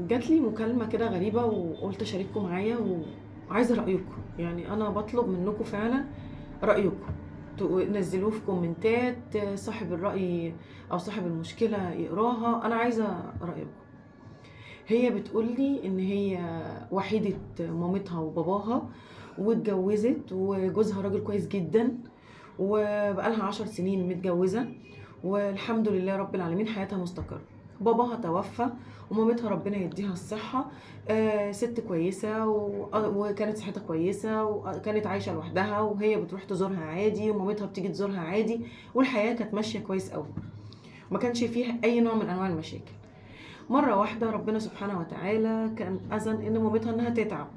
جات لي مكالمة كده غريبة وقُلت أشارككم معايا وعايزة رأيكم، يعني أنا باطلب منكم فعلًا رأيكم، تنزّلوه في كومنتات، صاحب الرأي أو صاحب المشكلة يقراها، أنا عايزة رأيكم. هي بتقول لي إن هي وحيدة مامتها وباباها واتجوّزت وجوزها راجل كويس جدًا، وبقى لها 10 سنين متجوّزة، والحمد لله رب العالمين حياتها مستقرة. باباها توفى ومامتها ربنا يديها الصحة، ست كويسة وكانت صحتها كويسة وكانت عايشة لوحدها وهي بتروح تزورها عادي ومامتها بتيجي تزورها عادي، والحياة كانت ماشية كويس أوي، ما كانش فيها أي نوع من أنواع المشاكل. مرة واحدة ربنا سبحانه وتعالى كان أذن إن مامتها إنها تتعب،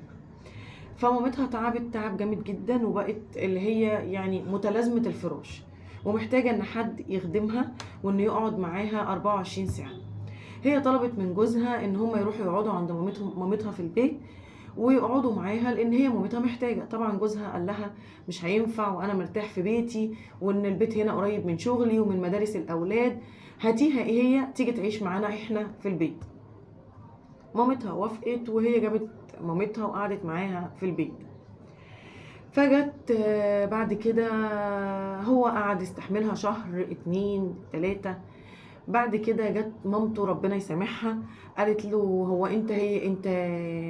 فمامتها تعبت تعب جامد جدًا وبقت اللي هي يعني متلازمة الفراش، ومحتاجة إن حد يخدمها وإنه يقعد معاها 24 ساعة. هي طلبت من جوزها إن هم يروحوا يقعدوا عند مامتها في البيت ويقعدوا معاها لإن هي مامتها محتاجة. طبعًا جوزها قال لها مش هينفع وأنا مرتاح في بيتي وإن البيت هنا قريب من شغلي ومن مدارس الأولاد، هاتيها هي تيجي تعيش معانا إحنا في البيت. مامتها وافقت وهي جابت مامتها وقعدت معاها في البيت. فجت بعد كده هو قعد يستحملها شهر 2 3. بعد كده جت مامته ربنا يسامحها قالت له هو انت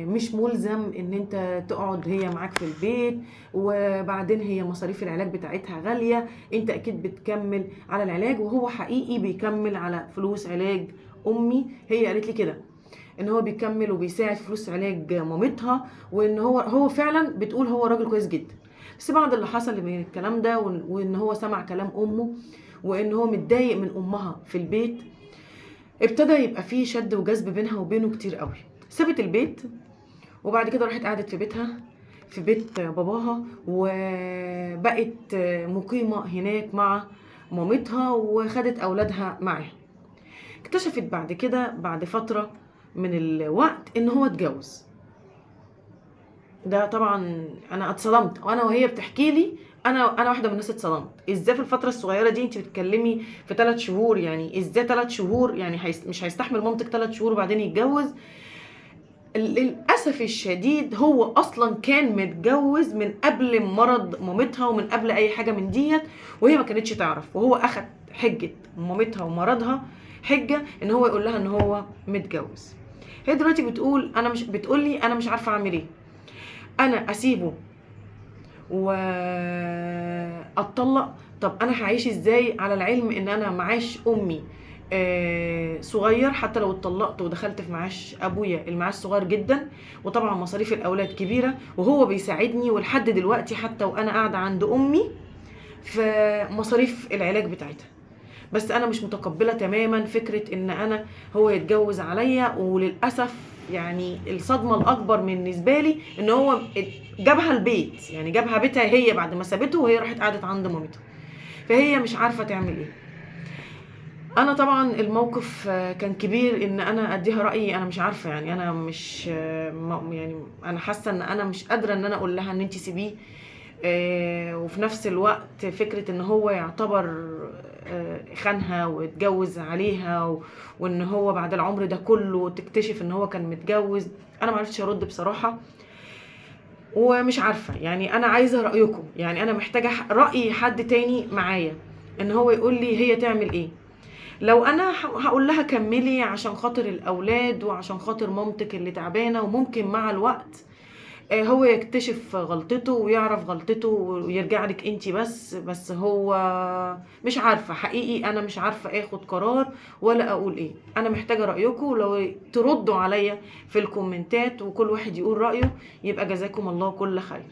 مش ملزم ان انت تقعد هي معاك في البيت، وبعدين هي مصاريف العلاج بتاعتها غالية، انت اكيد بتكمل على العلاج، وهو حقيقي بيكمل على فلوس علاج امي. هي قالت لي كده ان هو بيكمل وبيساعد في فلوس علاج مامتها، وان هو فعلا بتقول هو راجل كويس جدا. بس بعد اللي حصل من الكلام ده وان هو سمع كلام امه وان هو متضايق من امها في البيت، ابتدى يبقى فيه شد وجذب بينها وبينه كتير قوي. سابت البيت وبعد كده راحت قعدت في بيتها في بيت باباها وبقت مقيمة هناك مع مامتها وخدت اولادها معاها. اكتشفت بعد كده بعد فترة من الوقت ان هو اتجوز. ده طبعا انا اتصدمت وانا وهي بتحكي لي، انا واحده من الناس اتصدمت. ازاي في الفتره الصغيره دي انت بتتكلمي في 3 شهور؟ يعني ازاي 3 شهور؟ يعني مش هيستحمل مامتك 3 شهور وبعدين يتجوز؟ للاسف الشديد هو اصلا كان متجوز من قبل مرض مامتها ومن قبل اي حاجه من ديت، وهي ما كانتش تعرف، وهو اخد حجه مامتها ومرضها حجه ان هو يقول لها ان هو متجوز. هي دلوقتي بتقول لي انا مش عارفه اعمل ايه، انا اسيبه واتطلق؟ طب انا هعيش ازاي على العلم ان انا معاش امي صغير؟ حتى لو اتطلقت ودخلت في معاش ابويا المعاش صغير جدا، وطبعا مصاريف الاولاد كبيره، وهو بيساعدني ولحد دلوقتي حتى وانا قاعده عند امي في مصاريف العلاج بتاعتها. بس انا مش متقبله تماما فكره ان انا هو يتجوز عليا، وللاسف يعني الصدمه الاكبر بالنسبه لي ان هو جابها البيت، يعني جابها بيتها هي بعد ما سابته وهي راحت قعدت عند مامتها، فهي مش عارفه تعمل ايه. انا طبعا الموقف كان كبير ان انا اديها رايي، انا مش عارفه، يعني انا مش يعني انا حاسه ان انا مش قادره ان انا اقول لها ان انت سيبيه. وفي نفس الوقت فكره ان هو يعتبر خانها واتجوز عليها وان هو بعد العمر ده كله تكتشف ان هو كان متجوز، انا ما عرفتش ارد بصراحه. ومش عارفه، يعني انا عايزه رايكم، يعني انا محتاجه راي حد تاني معايا ان هو يقول لي هي تعمل ايه. لو انا هقول لها كملي عشان خاطر الاولاد وعشان خاطر مامتك اللي تعبانه، وممكن مع الوقت هو يكتشف غلطته ويعرف غلطته ويرجع لك انتي. بس هو مش عارفه حقيقي، انا مش عارفه اخد قرار ولا اقول ايه. انا محتاجه رايكم، لو تردوا عليا في الكومنتات وكل واحد يقول رايه يبقى جزاكم الله كل خير.